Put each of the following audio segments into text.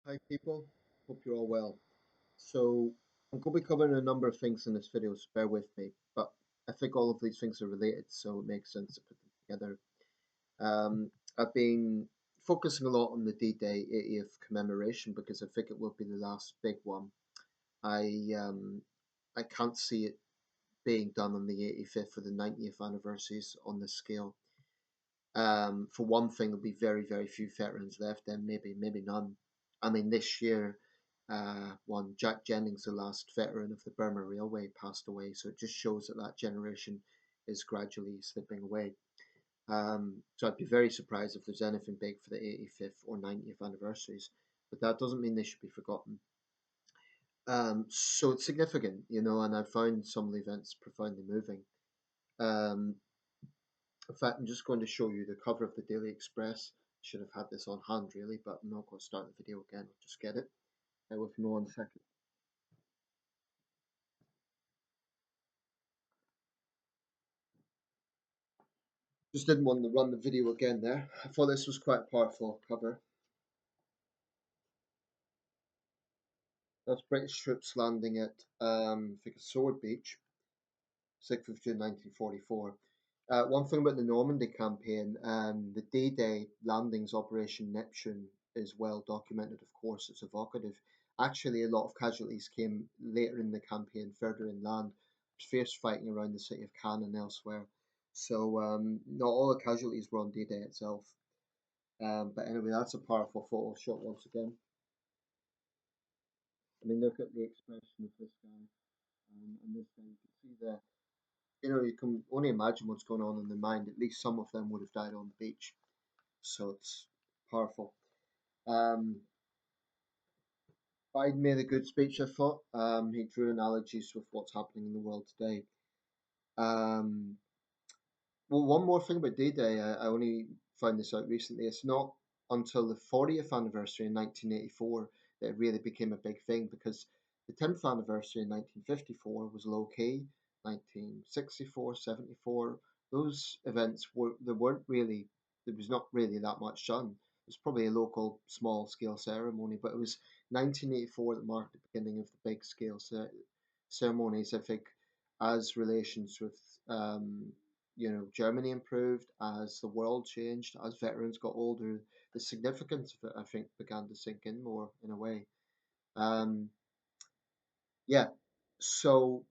Hi people, hope you're all well. So I'm going to be covering a number of things in this video, so bear with me. But I think all of these things are related, so it makes sense to put them together. I've been focusing a lot on the D-Day 80th commemoration because I think it will be the last big one. I um, I can't see it being done on the 85th or the 90th anniversaries on this scale. For one thing, there'll be very few veterans left, and maybe none. I mean, this year, one Jack Jennings, the last veteran of the Burma Railway, passed away. So it just shows that that generation is gradually slipping away. So I'd be very surprised if there's anything big for the 85th or 90th anniversaries, but that doesn't mean they should be forgotten. So it's significant, and I found some of the events profoundly moving. Um, In fact, I'm just going to show you the cover of the Daily Express. Should have had this on hand really, but I'm not going to start the video again. I'll just get it. Bear with me 1 second. Just didn't want to run the video again there. I thought this was quite a powerful cover. That's British troops landing at I think it's Sword Beach, 6th of June 1944. One thing about the Normandy campaign, the D-Day landings, Operation Neptune, is well documented, of course, it's evocative. Actually, a lot of casualties came later in the campaign, further inland, fierce fighting around the city of Cannes and elsewhere. So, not all the casualties were on D-Day itself. But anyway, that's a powerful photo shot once again. I mean, look at the expression of this guy and this guy. You can see the you can only imagine what's going on in their mind. At least some of them would have died on the beach, so it's powerful. Um, Biden made a good speech, I thought. He drew analogies with what's happening in the world today. Um, well, one more thing about D-Day, I only found this out recently. It's not until the 40th anniversary in 1984 that it really became a big thing because the 10th anniversary in 1954 was low key. 1964, 74, those events weren't really, there was not really that much done. It was probably a local small scale ceremony, but it was 1984 that marked the beginning of the big scale ceremonies. I think as relations with Germany improved, as the world changed, as veterans got older, the significance of it, I think, began to sink in more in a way. Um, yeah, so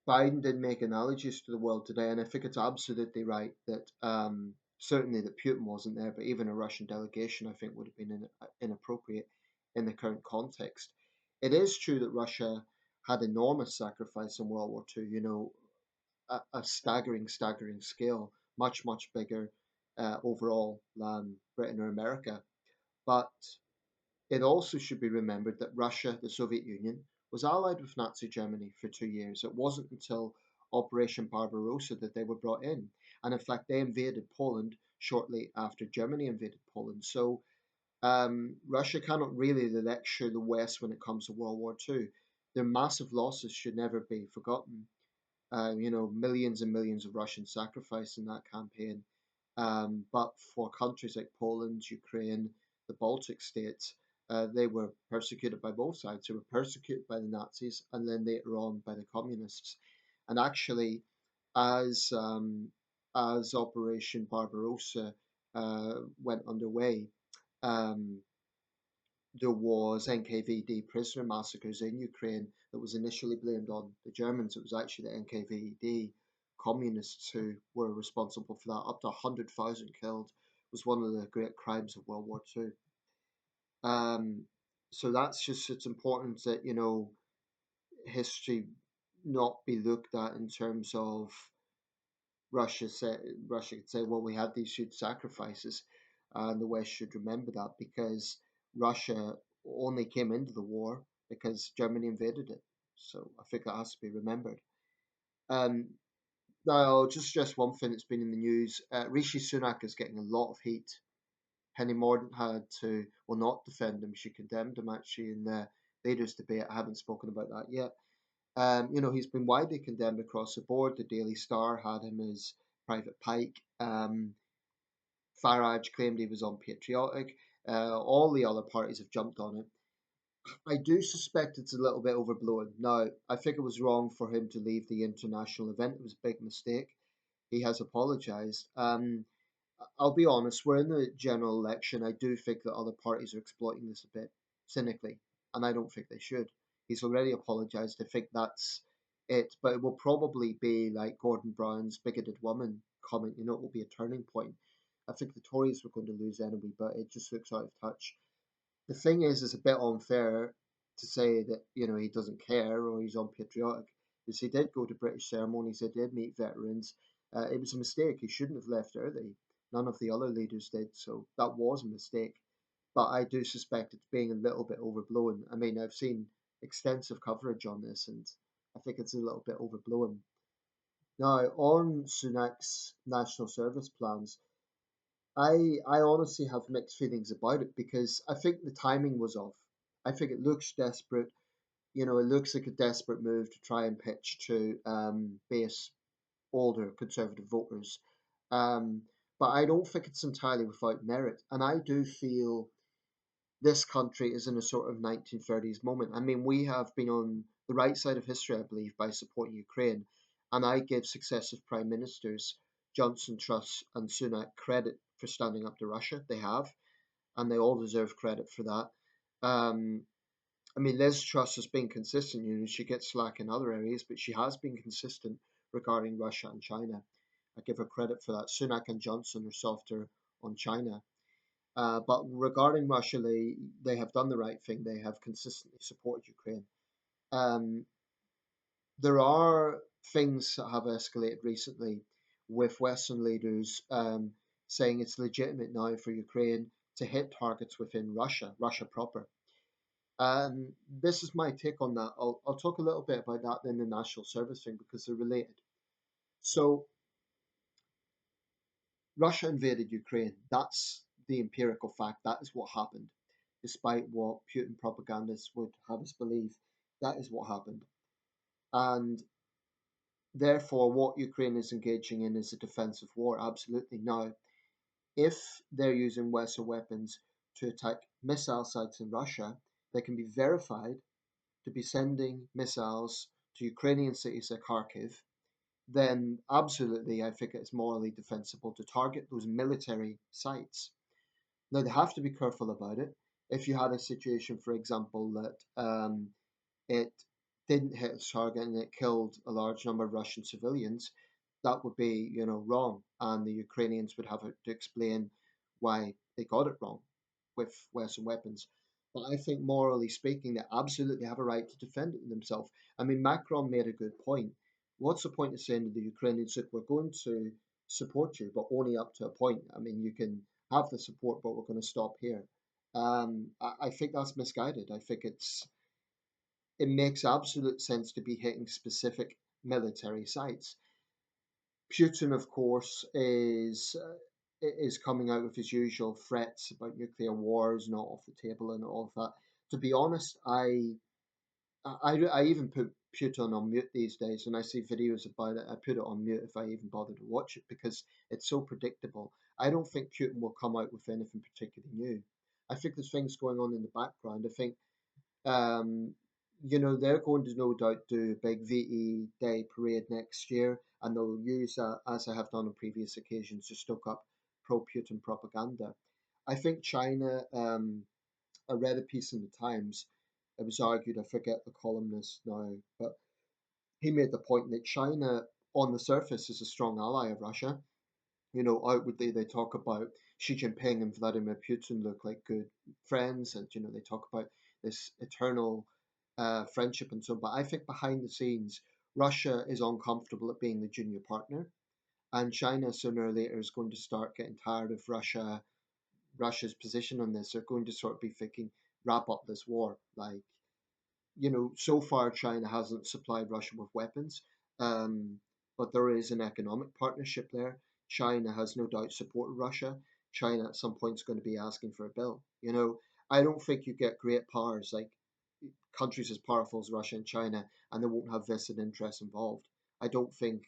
Biden did make analogies to the world today, and I think it's absolutely right that certainly that Putin wasn't there, but even a Russian delegation, I think, would have been inappropriate in the current context. It is true that Russia had enormous sacrifice in World War II. A staggering scale, much bigger overall than Britain or America. But it also should be remembered that Russia, the Soviet Union, was allied with Nazi Germany for 2 years. It wasn't until Operation Barbarossa that they were brought in. And in fact, they invaded Poland shortly after Germany invaded Poland. So Russia cannot really lecture the West when it comes to World War II. Their massive losses should never be forgotten. Millions and millions of Russians sacrificed in that campaign. But for countries like Poland, Ukraine, the Baltic states, they were persecuted by both sides. They were persecuted by the Nazis and then later on by the communists. And actually, as Operation Barbarossa went underway, um, there was NKVD prisoner massacres in Ukraine that was initially blamed on the Germans. It was actually the NKVD communists who were responsible for that. Up to 100,000 killed was one of the great crimes of World War II. Um, so that's just, it's important that, history not be looked at in terms of Russia could say, well, we had these huge sacrifices, and the West should remember that because Russia only came into the war because Germany invaded it. So I think that has to be remembered. Um, Now, I'll just stress one thing that's been in the news. Rishi Sunak is getting a lot of heat. Penny Mordaunt had to, well, not defend him. She condemned him actually in the leaders' debate. I haven't spoken about that yet. He's been widely condemned across the board. The Daily Star had him as Private Pike. Farage claimed he was unpatriotic. All the other parties have jumped on it. I do suspect it's a little bit overblown. Now, I think it was wrong for him to leave the international event. It was a big mistake. He has apologised. I'll be honest, we're in the general election. I do think that other parties are exploiting this a bit cynically, and I don't think they should. He's already apologised. I think that's it. But it will probably be like Gordon Brown's bigoted woman comment. It will be a turning point. I think the Tories were going to lose anyway, but it just looks out of touch. The thing is, it's a bit unfair to say that he doesn't care or he's unpatriotic, because he did go to British ceremonies, he did meet veterans. It was a mistake. He shouldn't have left early. None of the other leaders did, so that was a mistake. But I do suspect it's being a little bit overblown. I mean, I've seen extensive coverage on this, and I think it's a little bit overblown. Now, on Sunak's national service plans, I honestly have mixed feelings about it because I think the timing was off. I think it looks desperate. It looks like a desperate move to try and pitch to base older Conservative voters. But I don't think it's entirely without merit. And I do feel this country is in a sort of 1930s moment. I mean, we have been on the right side of history, I believe, by supporting Ukraine. And I give successive prime ministers, Johnson, Truss, and Sunak, credit for standing up to Russia. They have, and they all deserve credit for that. Um, I mean, Liz Truss has been consistent. She gets slack in other areas, but she has been consistent regarding Russia and China. I give her credit for that. Sunak and Johnson are softer on China. But regarding Russia, they have done the right thing. They have consistently supported Ukraine. Um, there are things that have escalated recently with Western leaders saying it's legitimate now for Ukraine to hit targets within Russia, Russia proper. This is my take on that. I'll talk a little bit about that in the national service thing because they're related. So Russia invaded Ukraine. That's the empirical fact. That is what happened, despite what Putin propagandists would have us believe. That is what happened. And therefore, what Ukraine is engaging in is a defensive war. Absolutely. Now, if they're using Western weapons to attack missile sites in Russia, they can be verified to be sending missiles to Ukrainian cities like Kharkiv, then absolutely I think it's morally defensible to target those military sites. Now, they have to be careful about it. If you had a situation, for example, that it didn't hit its target and it killed a large number of Russian civilians, that would be, wrong, and the Ukrainians would have to explain why they got it wrong with Western weapons. But I think, morally speaking, they absolutely have a right to defend it themselves. I mean, Macron made a good point. What's the point of saying to the Ukrainians that we're going to support you, but only up to a point? I mean, you can have the support, but we're going to stop here. I think that's misguided. I think it makes absolute sense to be hitting specific military sites. Putin, of course, is coming out with his usual threats about nuclear wars not off the table and all of that. To be honest, I even put Putin on mute these days. When I see videos about it, I put it on mute if I even bother to watch it because it's so predictable. I don't think Putin will come out with anything particularly new. I think there's things going on in the background. I think um, they're going to no doubt do a big VE Day parade next year, and they'll use that, as I have done on previous occasions, to stoke up pro Putin propaganda. I think China, I read a piece in the Times, it was argued, I forget the columnist now, but he made the point that China, on the surface, is a strong ally of Russia. Outwardly they talk about Xi Jinping and Vladimir Putin look like good friends, and they talk about this eternal friendship and so on. But I think behind the scenes, Russia is uncomfortable at being the junior partner, and China sooner or later is going to start getting tired of Russia's position on this. They're going to sort of be thinking, wrap up this war. Like, so far China hasn't supplied Russia with weapons, um, but there is an economic partnership there. China has no doubt supported Russia. China at some point is going to be asking for a bill. I don't think you get great powers like countries as powerful as Russia and China, and they won't have vested interests involved. I don't think,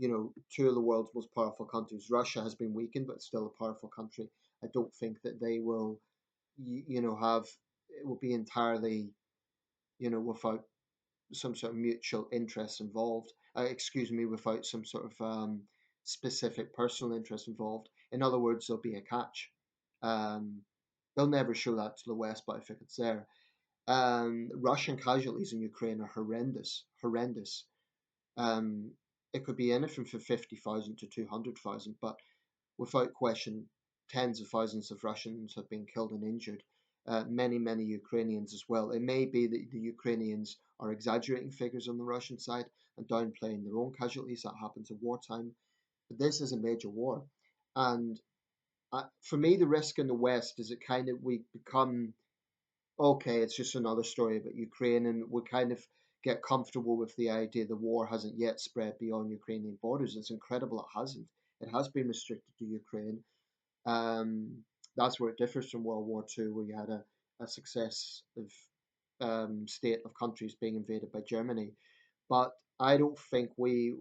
two of the world's most powerful countries, Russia has been weakened, but still a powerful country. I don't think that they will have it will be entirely, without some sort of mutual interest involved. Excuse me, without some sort of specific personal interest involved. In other words, there'll be a catch. Um, they'll never show that to the West, but I think it's there. Russian casualties in Ukraine are horrendous, horrendous. Um, it could be anything from 50,000 to 200,000, but without question, tens of thousands of Russians have been killed and injured. Many, many Ukrainians as well. It may be that the Ukrainians are exaggerating figures on the Russian side and downplaying their own casualties. That happens at wartime. But this is a major war. And for me, the risk in the West is it kind of we become okay, it's just another story about Ukraine, and we kind of get comfortable with the idea the war hasn't yet spread beyond Ukrainian borders. It's incredible it hasn't. It has been restricted to Ukraine. Um, that's where it differs from World War II, where you had a successive state of countries being invaded by Germany. But I don't think we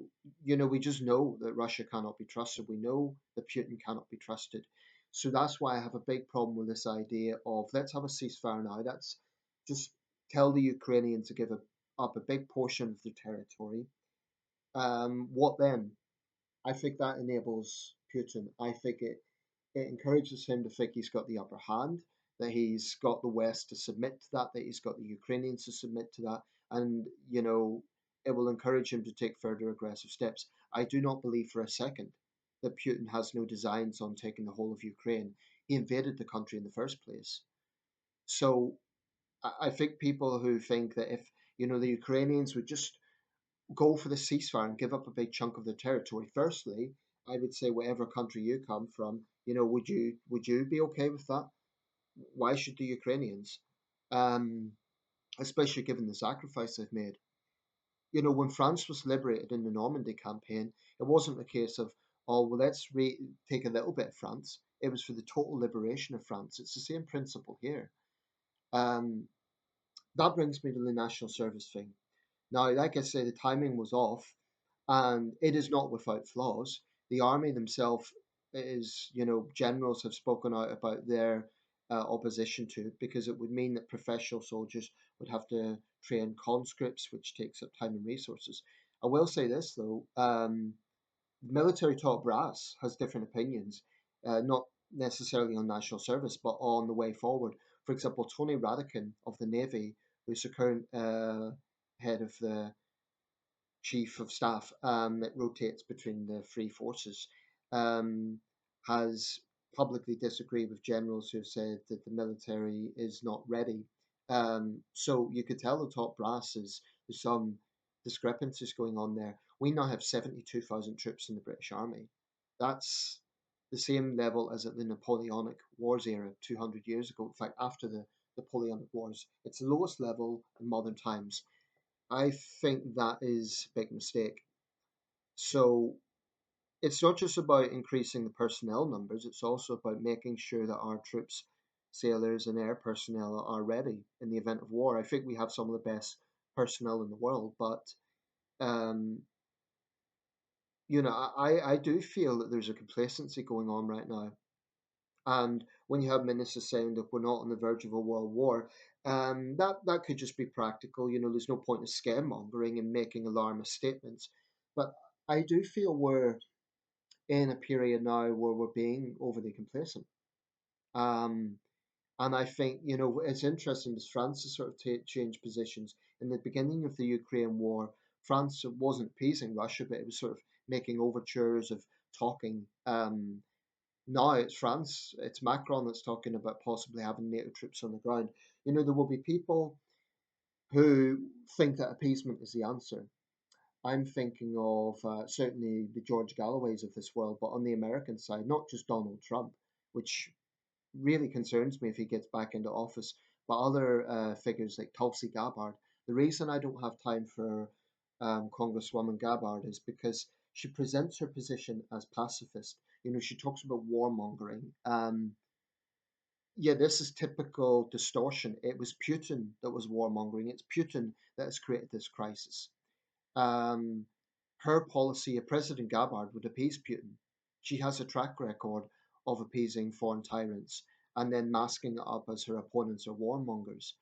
just know that Russia cannot be trusted. We know that Putin cannot be trusted. So that's why I have a big problem with this idea of let's have a ceasefire now. Let's just tell the Ukrainians to give up a big portion of their territory. What then? I think that enables Putin. I think it encourages him to think he's got the upper hand, that he's got the West to submit to that he's got the Ukrainians to submit to that, and it will encourage him to take further aggressive steps. I do not believe for a second that Putin has no designs on taking the whole of Ukraine. He invaded the country in the first place. So I think people who think that if the Ukrainians would just go for the ceasefire and give up a big chunk of the territory. Firstly, I would say whatever country you come from, would you be okay with that? Why should the Ukrainians? Um, Especially given the sacrifice they've made. When France was liberated in the Normandy campaign, it wasn't a case of well, let's take a little bit of France. It was for the total liberation of France. It's the same principle here. Um, that brings me to the national service thing. Now, like I say, the timing was off, and it is not without flaws. The army themselves generals have spoken out about their opposition to it because it would mean that professional soldiers would have to train conscripts, which takes up time and resources. I will say this though, military top brass has different opinions, not necessarily on national service, but on the way forward. For example, Tony Radakin of the Navy, who's the current head of the chief of staff that rotates between the three forces, um, has publicly disagreed with generals who have said that the military is not ready. So you could tell the top brass there's some discrepancies going on there. We now have 72,000 troops in the British Army. That's the same level as at the Napoleonic Wars era 200 years ago. In fact, after the Napoleonic Wars, it's the lowest level in modern times. I think that is a big mistake. So it's not just about increasing the personnel numbers, it's also about making sure that our troops, sailors, and air personnel are ready in the event of war. I think we have some of the best personnel in the world, but um, I do feel that there's a complacency going on right now. And when you have ministers saying that we're not on the verge of a world war, that could just be practical. There's no point in scaremongering and making alarmist statements. But I do feel we're in a period now where we're being overly complacent. Um, and I think, it's interesting as France has sort of changed positions. In the beginning of the Ukraine war, France wasn't appeasing Russia, but it was sort of making overtures of talking. Now it's France, it's Macron that's talking about possibly having NATO troops on the ground. There will be people who think that appeasement is the answer. I'm thinking of certainly the George Galloways of this world, but on the American side, not just Donald Trump, which really concerns me if he gets back into office, but other figures like Tulsi Gabbard. The reason I don't have time for Congresswoman Gabbard is because she presents her position as pacifist. She talks about warmongering. Yeah, this is typical distortion. It was Putin that was warmongering. It's Putin that has created this crisis. Um, Her policy, President Gabbard would appease Putin. She has a track record of appeasing foreign tyrants. and then masking it up as her opponents are warmongers.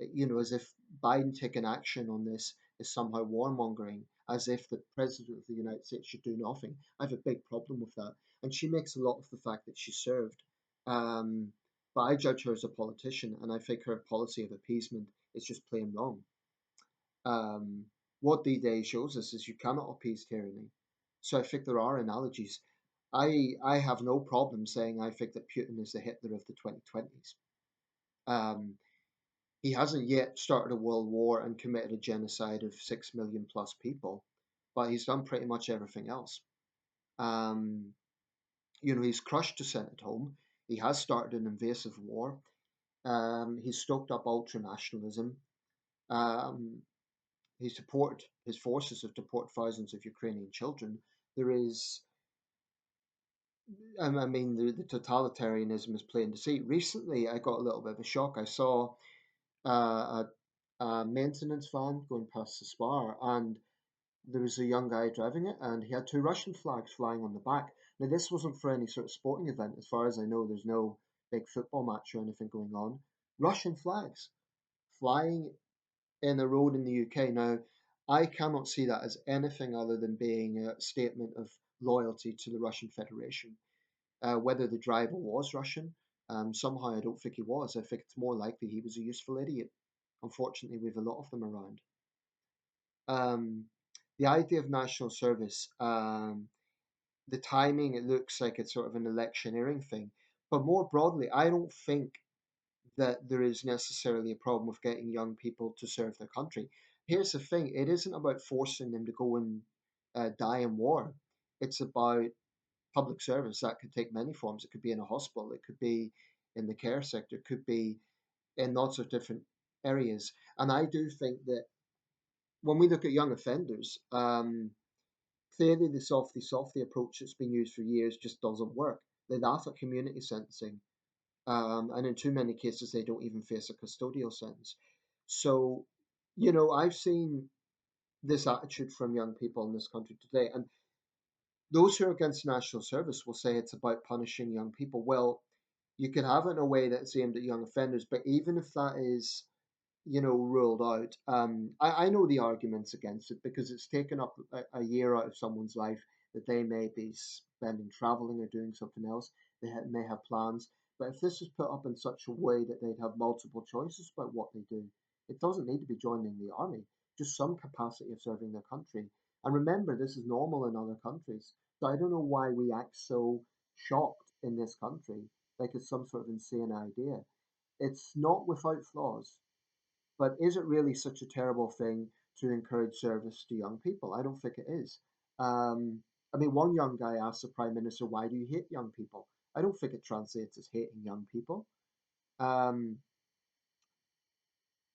As if Biden taking action on this is somehow warmongering, as if the president of the United States should do nothing. I have a big problem with that. And she makes a lot of the fact that she served. Um, but I judge her as a politician, and I think her policy of appeasement is just plain wrong. Um, what D-Day shows us is you cannot appease tyranny. So I think there are analogies. I have no problem saying I think that Putin is the Hitler of the 2020s. Um, he hasn't yet started a world war and committed a genocide of 6 million plus people, but he's done pretty much everything else. Um, he's crushed dissent at home. He has started an invasive war. He's stoked up ultranationalism. Um, his forces have deported thousands of Ukrainian children. There is, I mean, the totalitarianism is plain to see. Recently, I got a little bit of a shock. I saw a maintenance van going past the spar, and there was a young guy driving it, and he had two Russian flags flying on the back. Now, this wasn't for any sort of sporting event. As far as I know, there's no big football match or anything going on. Russian flags flying in a road in the UK. Now, I cannot see that as anything other than being a statement of loyalty to the Russian Federation. Whether the driver was Russian, somehow I don't think he was. I think it's more likely he was a useful idiot. Unfortunately, we have a lot of them around. Um, the idea of national service, the timing, it looks like it's sort of an electioneering thing. But more broadly, I don't think that there is necessarily a problem with getting young people to serve their country. Here's the thing, it isn't about forcing them to go and die in war. It's about public service that could take many forms. It could be in a hospital, it could be in the care sector, it could be in lots of different areas. And I do think that when we look at young offenders, clearly the softy approach that's been used for years just doesn't work. They laugh at community sentencing, and in too many cases, they don't even face a custodial sentence. So, I've seen this attitude from young people in this country today, and those who are against national service will say it's about punishing young people. Well, you can have it in a way that's aimed at young offenders, but even if that is ruled out. I know the arguments against it because it's taken up a year out of someone's life that they may be spending traveling or doing something else. They may have plans. But if this is put up in such a way that they'd have multiple choices about what they do, it doesn't need to be joining the army, just some capacity of serving their country. And remember, this is normal in other countries. So I don't know why we act so shocked in this country, like it's some sort of insane idea. It's not without flaws, but is it really such a terrible thing to encourage service to young people? I don't think it is. Um, I mean, one young guy asked the Prime Minister, "Why do you hate young people?" I don't think it translates as hating young people. Um,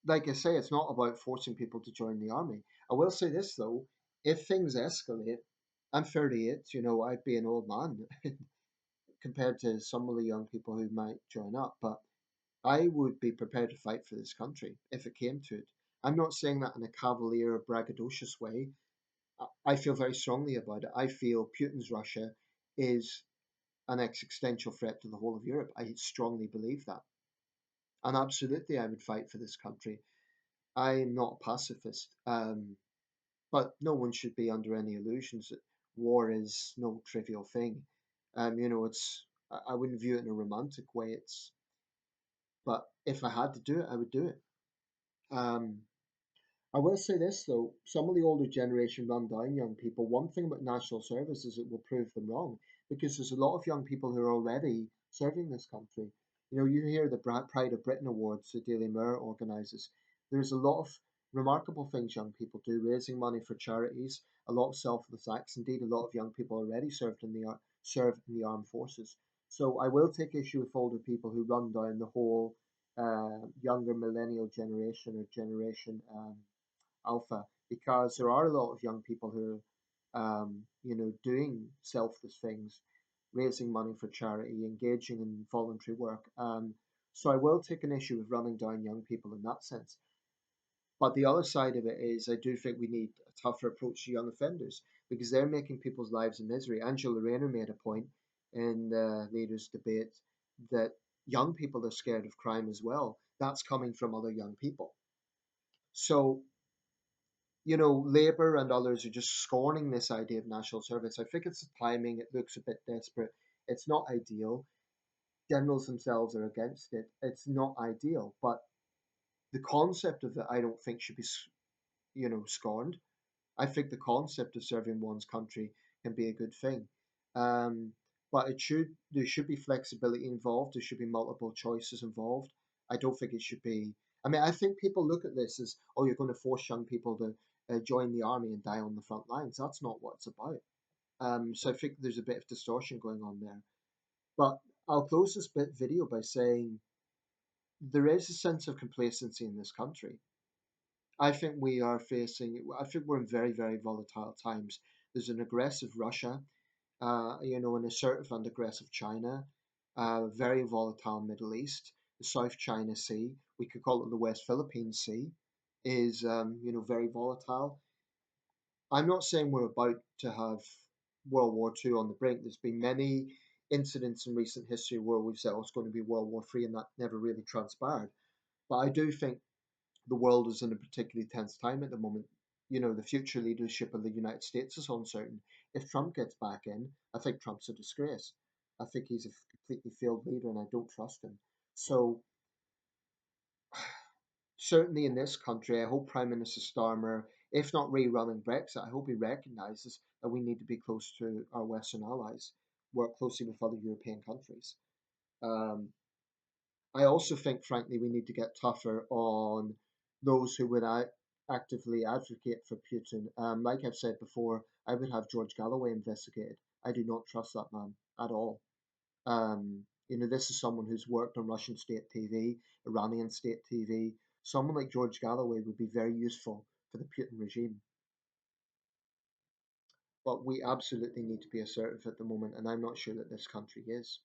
like I say, it's not about forcing people to join the army. I will say this, though, if things escalate, I'm 38, I'd be an old man compared to some of the young people who might join up, but I would be prepared to fight for this country if it came to it. I'm not saying that in a cavalier or braggadocious way. I feel very strongly about it. I feel Putin's Russia is an existential threat to the whole of Europe. I strongly believe that. And absolutely, I would fight for this country. I'm not a pacifist, but no one should be under any illusions that war is no trivial thing. It's I wouldn't view it in a romantic way. But if I had to do it, I would do it. Um, I will say this though, some of the older generation run down young people. One thing about national service is it will prove them wrong because there's a lot of young people who are already serving this country. You hear the Pride of Britain Awards the Daily Mirror organises. There's a lot of remarkable things young people do, raising money for charities, a lot of selfless acts. Indeed, a lot of young people already serve in the armed forces. So I will take issue with older people who run down the whole younger millennial generation or generation alpha because there are a lot of young people who are, doing selfless things, raising money for charity, engaging in voluntary work. So I will take an issue with running down young people in that sense. But the other side of it is, I do think we need a tougher approach to young offenders because they're making people's lives a misery. Angela Rayner made a point in the leaders' debate that young people are scared of crime as well. That's coming from other young people. So, Labour and others are just scorning this idea of national service. I think it's the timing. It looks a bit desperate. It's not ideal. Generals themselves are against it. It's not ideal, but the concept of it, I don't think should be, scorned. I think the concept of serving one's country can be a good thing. Um, but there should be flexibility involved. There should be multiple choices involved. I don't think it should be. I mean, I think people look at this as, oh, you're going to force young people to join the army and die on the front lines. That's not what it's about. So I think there's a bit of distortion going on there. But I'll close this bit video by saying there is a sense of complacency in this country. I think we're in very, very volatile times. There's an aggressive Russia, an assertive and aggressive China, very volatile Middle East, the South China Sea, we could call it the West Philippine Sea, is, very volatile. I'm not saying we're about to have World War II on the brink. There's been many incidents in recent history where we've said, oh, it's going to be World War III, and that never really transpired. But I do think the world is in a particularly tense time at the moment. The future leadership of the United States is uncertain. If Trump gets back in, I think Trump's a disgrace. I think he's a completely failed leader and I don't trust him. So, certainly in this country, I hope Prime Minister Starmer, if not rerunning Brexit, I hope he recognises that we need to be close to our Western allies, work closely with other European countries. Um, I also think, frankly, we need to get tougher on those who would actively advocate for Putin. Like I've said before, I would have George Galloway investigated. I do not trust that man at all. This is someone who's worked on Russian state TV, Iranian state TV. Someone like George Galloway would be very useful for the Putin regime. But we absolutely need to be assertive at the moment, and I'm not sure that this country is.